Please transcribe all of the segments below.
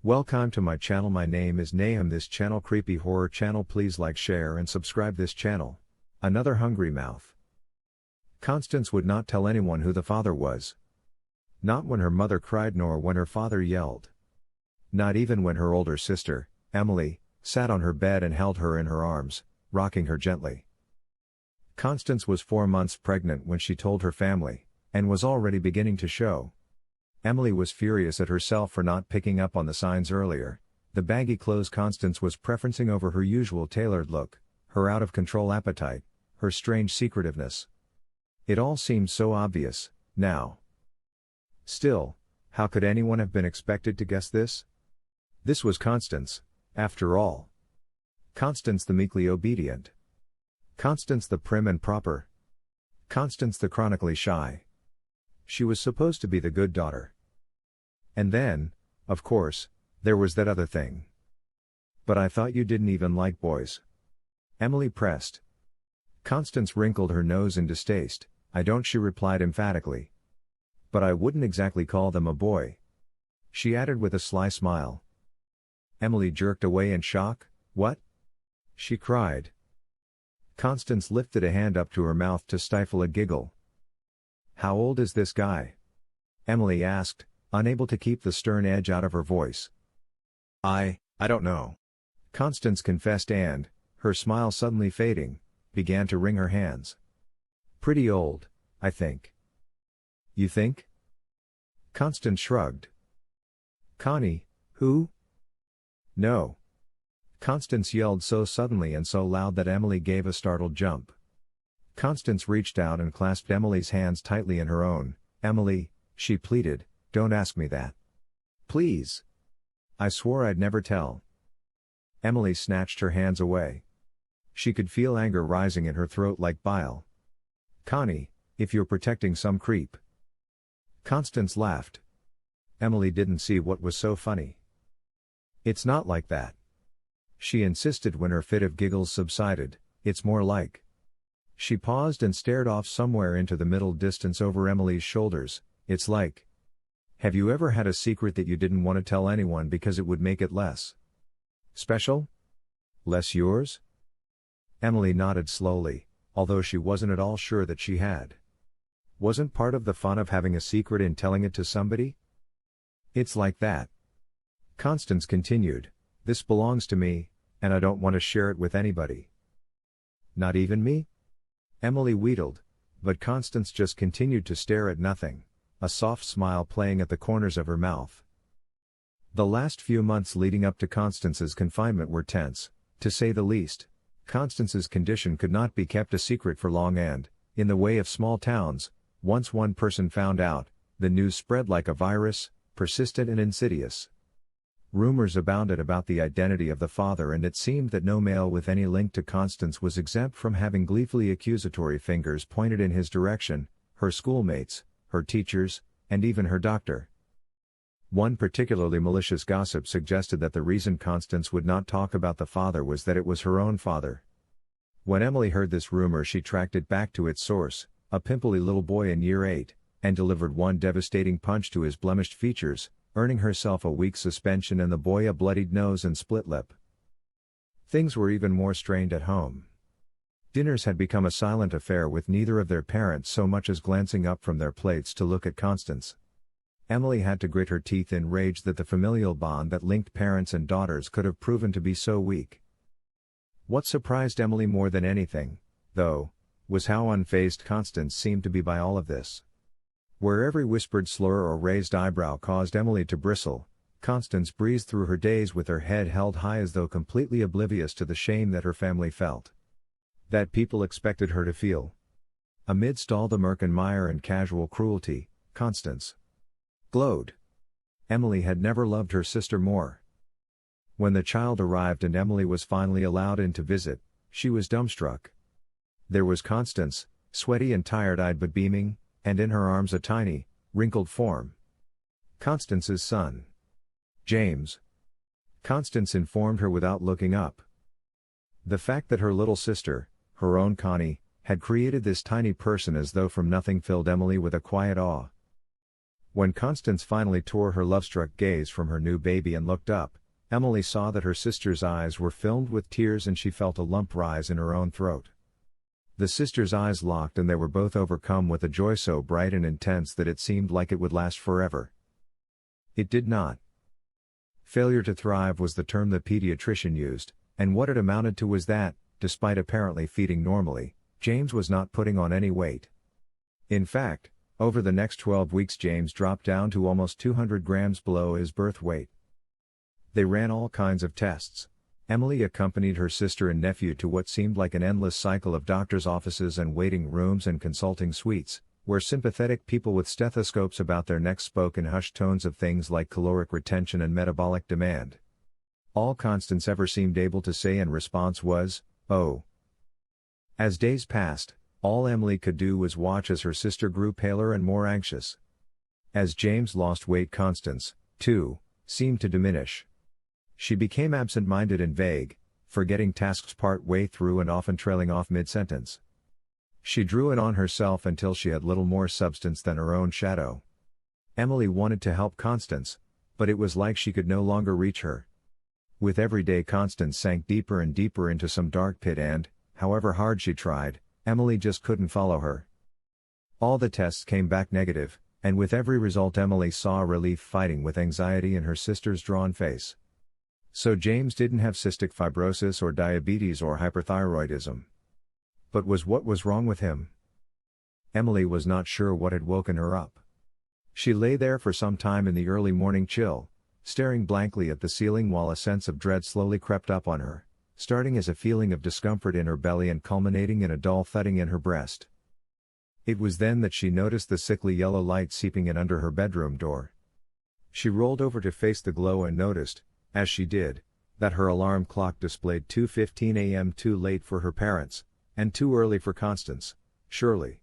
Welcome to my channel. My name is Nahum. This channel creepy horror channel. Please like, share and subscribe this channel. Another hungry mouth. Constance would not tell anyone who the father was. Not when her mother cried nor when her father yelled. Not even when her older sister, Emily, sat on her bed and held her in her arms, rocking her gently. Constance was 4 months pregnant when she told her family, and was already beginning to show. Emily was furious at herself for not picking up on the signs earlier: the baggy clothes Constance was preferencing over her usual tailored look, her out-of-control appetite, her strange secretiveness. It all seemed so obvious, now. Still, how could anyone have been expected to guess this? This was Constance, after all. Constance the meekly obedient. Constance the prim and proper. Constance the chronically shy. She was supposed to be the good daughter. And then, of course, there was that other thing. "But I thought you didn't even like boys." Emily pressed. Constance wrinkled her nose in distaste. "I don't," she replied emphatically. "But I wouldn't exactly call them a boy," she added with a sly smile. Emily jerked away in shock. "What?" she cried. Constance lifted a hand up to her mouth to stifle a giggle. "How old is this guy?" Emily asked, unable to keep the stern edge out of her voice. I don't know," Constance confessed and, her smile suddenly fading, began to wring her hands. "Pretty old, I think." "You think?" Constance shrugged. "Connie, who?" "No." Constance yelled so suddenly and so loud that Emily gave a startled jump. Constance reached out and clasped Emily's hands tightly in her own. "Emily," she pleaded, "don't ask me that. Please. I swore I'd never tell." Emily snatched her hands away. She could feel anger rising in her throat like bile. "Connie, if you're protecting some creep." Constance laughed. Emily didn't see what was so funny. "It's not like that," she insisted when her fit of giggles subsided. "It's more like..." She paused and stared off somewhere into the middle distance over Emily's shoulders. "It's like... Have you ever had a secret that you didn't want to tell anyone because it would make it less special? Less yours?" Emily nodded slowly, although she wasn't at all sure that she had. Wasn't part of the fun of having a secret in telling it to somebody? "It's like that," Constance continued. "This belongs to me, and I don't want to share it with anybody." "Not even me?" Emily wheedled, but Constance just continued to stare at nothing, a soft smile playing at the corners of her mouth. The last few months leading up to Constance's confinement were tense, to say the least. Constance's condition could not be kept a secret for long and, in the way of small towns, once one person found out, the news spread like a virus, persistent and insidious. Rumors abounded about the identity of the father, and it seemed that no male with any link to Constance was exempt from having gleefully accusatory fingers pointed in his direction: her schoolmates, her teachers, and even her doctor. One particularly malicious gossip suggested that the reason Constance would not talk about the father was that it was her own father. When Emily heard this rumor, she tracked it back to its source, a pimply little boy in year 8, and delivered one devastating punch to his blemished features, earning herself a week's suspension and the boy a bloodied nose and split lip. Things were even more strained at home. Dinners had become a silent affair, with neither of their parents so much as glancing up from their plates to look at Constance. Emily had to grit her teeth in rage that the familial bond that linked parents and daughters could have proven to be so weak. What surprised Emily more than anything, though, was how unfazed Constance seemed to be by all of this. Where every whispered slur or raised eyebrow caused Emily to bristle, Constance breezed through her days with her head held high, as though completely oblivious to the shame that her family felt, that people expected her to feel. Amidst all the murk and mire and casual cruelty, Constance glowed. Emily had never loved her sister more. When the child arrived and Emily was finally allowed in to visit, she was dumbstruck. There was Constance, sweaty and tired-eyed but beaming, and in her arms a tiny, wrinkled form. Constance's son. James. Constance informed her without looking up. The fact that her little sister, her own Connie, had created this tiny person as though from nothing filled Emily with a quiet awe. When Constance finally tore her love-struck gaze from her new baby and looked up, Emily saw that her sister's eyes were filled with tears and she felt a lump rise in her own throat. The sisters' eyes locked and they were both overcome with a joy so bright and intense that it seemed like it would last forever. It did not. Failure to thrive was the term the pediatrician used, and what it amounted to was that, despite apparently feeding normally, James was not putting on any weight. In fact, over the next 12 weeks James dropped down to almost 200 grams below his birth weight. They ran all kinds of tests. Emily accompanied her sister and nephew to what seemed like an endless cycle of doctors' offices and waiting rooms and consulting suites, where sympathetic people with stethoscopes about their necks spoke in hushed tones of things like caloric retention and metabolic demand. All Constance ever seemed able to say in response was, "Oh." As days passed, all Emily could do was watch as her sister grew paler and more anxious. As James lost weight, Constance, too, seemed to diminish. She became absent-minded and vague, forgetting tasks part way through and often trailing off mid-sentence. She drew it on herself until she had little more substance than her own shadow. Emily wanted to help Constance, but it was like she could no longer reach her. With every day Constance sank deeper and deeper into some dark pit and, however hard she tried, Emily just couldn't follow her. All the tests came back negative, and with every result Emily saw relief fighting with anxiety in her sister's drawn face. So James didn't have cystic fibrosis or diabetes or hyperthyroidism. But what was wrong with him? Emily was not sure what had woken her up. She lay there for some time in the early morning chill, staring blankly at the ceiling while a sense of dread slowly crept up on her, starting as a feeling of discomfort in her belly and culminating in a dull thudding in her breast. It was then that she noticed the sickly yellow light seeping in under her bedroom door. She rolled over to face the glow and noticed, as she did, that her alarm clock displayed 2:15 a.m. too late for her parents, and too early for Constance, surely.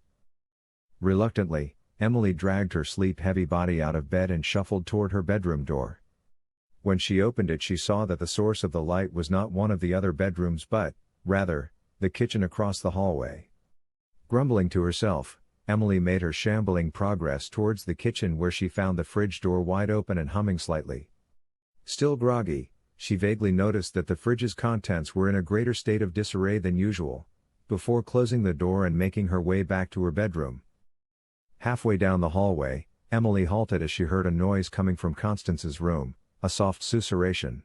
Reluctantly, Emily dragged her sleep-heavy body out of bed and shuffled toward her bedroom door. When she opened it she saw that the source of the light was not one of the other bedrooms but, rather, the kitchen across the hallway. Grumbling to herself, Emily made her shambling progress towards the kitchen where she found the fridge door wide open and humming slightly. Still groggy, she vaguely noticed that the fridge's contents were in a greater state of disarray than usual, before closing the door and making her way back to her bedroom. Halfway down the hallway, Emily halted as she heard a noise coming from Constance's room, a soft susurration.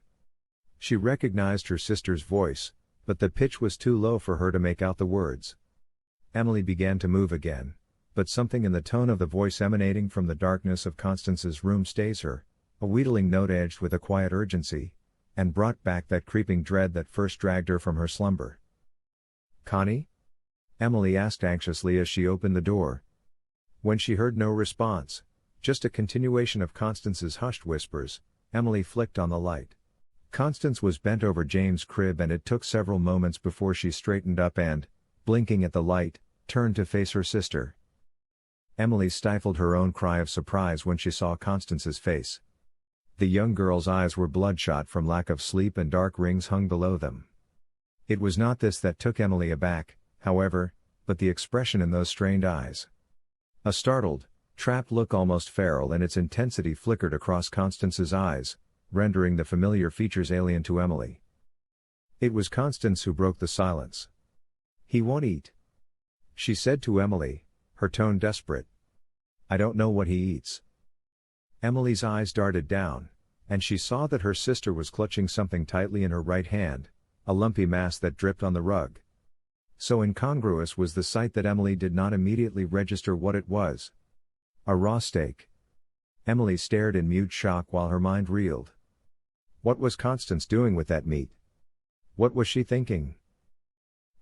She recognized her sister's voice, but the pitch was too low for her to make out the words. Emily began to move again, but something in the tone of the voice emanating from the darkness of Constance's room stayed her, a wheedling note edged with a quiet urgency, and brought back that creeping dread that first dragged her from her slumber. "Connie?" Emily asked anxiously as she opened the door. When she heard no response, just a continuation of Constance's hushed whispers, Emily flicked on the light. Constance was bent over James' crib and it took several moments before she straightened up and, blinking at the light, turned to face her sister. Emily stifled her own cry of surprise when she saw Constance's face. The young girl's eyes were bloodshot from lack of sleep and dark rings hung below them. It was not this that took Emily aback, however, but the expression in those strained eyes. A startled, trapped look almost feral in its intensity flickered across Constance's eyes, rendering the familiar features alien to Emily. It was Constance who broke the silence. "He won't eat," she said to Emily, her tone desperate. "I don't know what he eats." Emily's eyes darted down, and she saw that her sister was clutching something tightly in her right hand, a lumpy mass that dripped on the rug. So incongruous was the sight that Emily did not immediately register what it was. A raw steak. Emily stared in mute shock while her mind reeled. What was Constance doing with that meat? What was she thinking?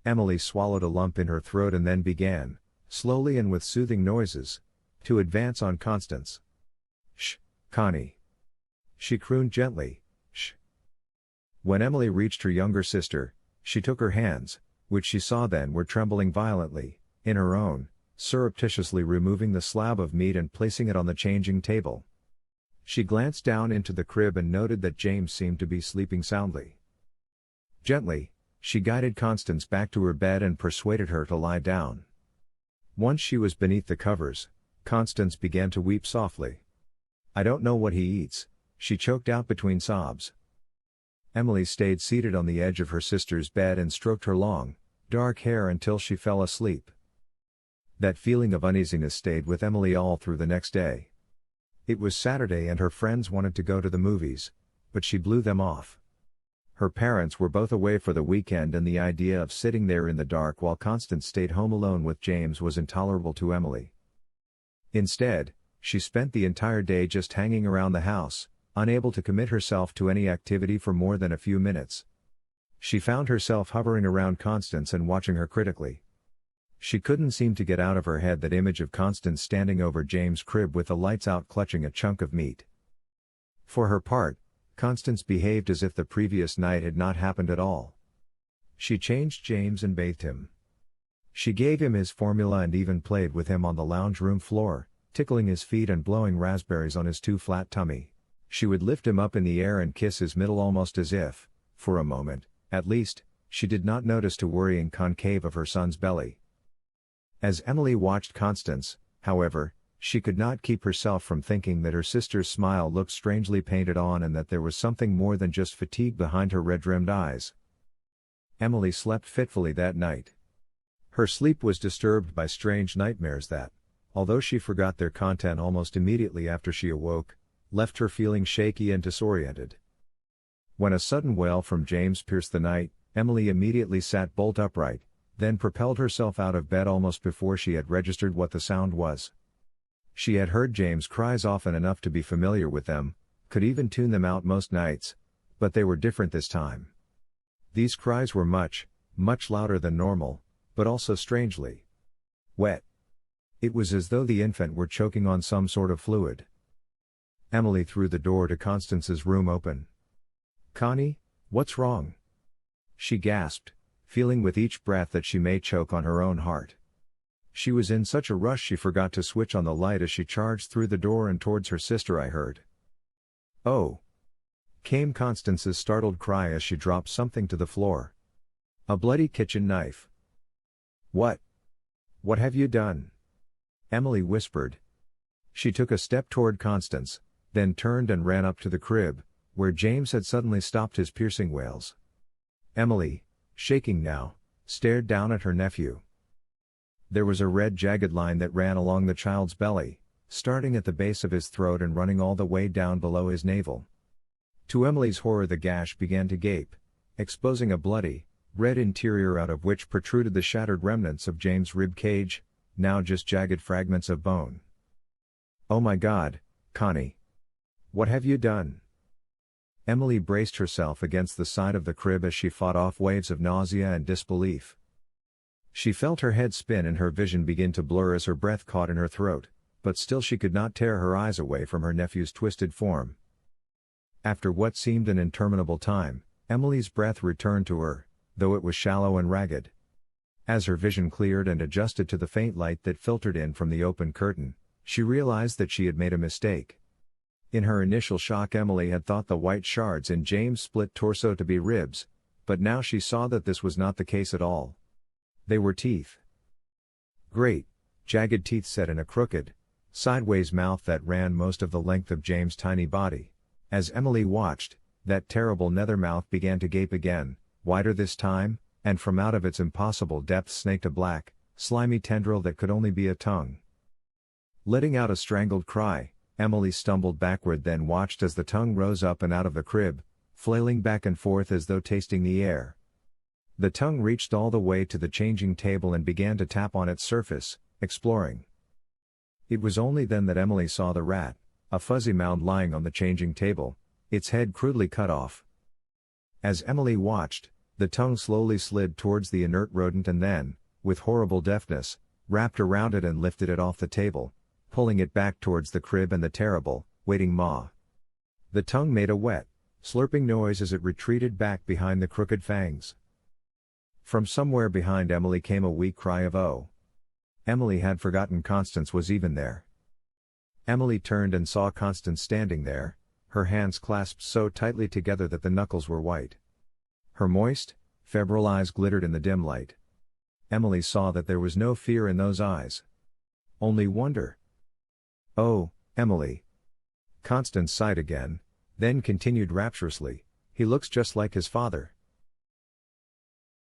Emily swallowed a lump in her throat and then began, slowly and with soothing noises, to advance on Constance. "Shh, Connie." She crooned gently, "Shh." When Emily reached her younger sister, she took her hands, which she saw then were trembling violently, in her own, surreptitiously removing the slab of meat and placing it on the changing table. She glanced down into the crib and noted that James seemed to be sleeping soundly. Gently, she guided Constance back to her bed and persuaded her to lie down. Once she was beneath the covers, Constance began to weep softly. I don't know what he eats, she choked out between sobs. Emily stayed seated on the edge of her sister's bed and stroked her long, dark hair until she fell asleep. That feeling of uneasiness stayed with Emily all through the next day. It was Saturday and her friends wanted to go to the movies, but she blew them off. Her parents were both away for the weekend and the idea of sitting there in the dark while Constance stayed home alone with James was intolerable to Emily. Instead, she spent the entire day just hanging around the house, unable to commit herself to any activity for more than a few minutes. She found herself hovering around Constance and watching her critically. She couldn't seem to get out of her head that image of Constance standing over James' crib with the lights out clutching a chunk of meat. For her part, Constance behaved as if the previous night had not happened at all. She changed James and bathed him. She gave him his formula and even played with him on the lounge room floor, tickling his feet and blowing raspberries on his too flat tummy. She would lift him up in the air and kiss his middle almost as if, for a moment, at least, she did not notice the worrying concave of her son's belly. As Emily watched Constance, however, she could not keep herself from thinking that her sister's smile looked strangely painted on and that there was something more than just fatigue behind her red-rimmed eyes. Emily slept fitfully that night. Her sleep was disturbed by strange nightmares that, although she forgot their content almost immediately after she awoke, left her feeling shaky and disoriented. When a sudden wail from James pierced the night, Emily immediately sat bolt upright, then propelled herself out of bed almost before she had registered what the sound was. She had heard James' cries often enough to be familiar with them, could even tune them out most nights, but they were different this time. These cries were much, much louder than normal, but also strangely wet. It was as though the infant were choking on some sort of fluid. Emily threw the door to Constance's room open. "Connie, what's wrong?" she gasped, feeling with each breath that she may choke on her own heart. She was in such a rush she forgot to switch on the light as she charged through the door and towards her sister. "I heard." "Oh!" came Constance's startled cry as she dropped something to the floor. "A bloody kitchen knife." "What? What have you done?" Emily whispered. She took a step toward Constance, then turned and ran up to the crib, where James had suddenly stopped his piercing wails. Emily, shaking now, stared down at her nephew. There was a red jagged line that ran along the child's belly, starting at the base of his throat and running all the way down below his navel. To Emily's horror, the gash began to gape, exposing a bloody, red interior out of which protruded the shattered remnants of James' rib cage, now just jagged fragments of bone. "Oh my God, Connie! What have you done?" Emily braced herself against the side of the crib as she fought off waves of nausea and disbelief. She felt her head spin and her vision begin to blur as her breath caught in her throat, but still she could not tear her eyes away from her nephew's twisted form. After what seemed an interminable time, Emily's breath returned to her, though it was shallow and ragged. As her vision cleared and adjusted to the faint light that filtered in from the open curtain, she realized that she had made a mistake. In her initial shock, Emily had thought the white shards in James' split torso to be ribs, but now she saw that this was not the case at all. They were teeth. Great, jagged teeth set in a crooked, sideways mouth that ran most of the length of James' tiny body. As Emily watched, that terrible nether mouth began to gape again, wider this time, and from out of its impossible depths snaked a black, slimy tendril that could only be a tongue. Letting out a strangled cry, Emily stumbled backward, then watched as the tongue rose up and out of the crib, flailing back and forth as though tasting the air. The tongue reached all the way to the changing table and began to tap on its surface, exploring. It was only then that Emily saw the rat, a fuzzy mound lying on the changing table, its head crudely cut off. As Emily watched, the tongue slowly slid towards the inert rodent and then, with horrible deftness, wrapped around it and lifted it off the table, pulling it back towards the crib and the terrible, waiting maw. The tongue made a wet, slurping noise as it retreated back behind the crooked fangs. From somewhere behind Emily came a weak cry of "Oh!" Emily had forgotten Constance was even there. Emily turned and saw Constance standing there, her hands clasped so tightly together that the knuckles were white. Her moist, febrile eyes glittered in the dim light. Emily saw that there was no fear in those eyes. Only wonder. "Oh, Emily!" Constance sighed again, then continued rapturously, he looks just like his father.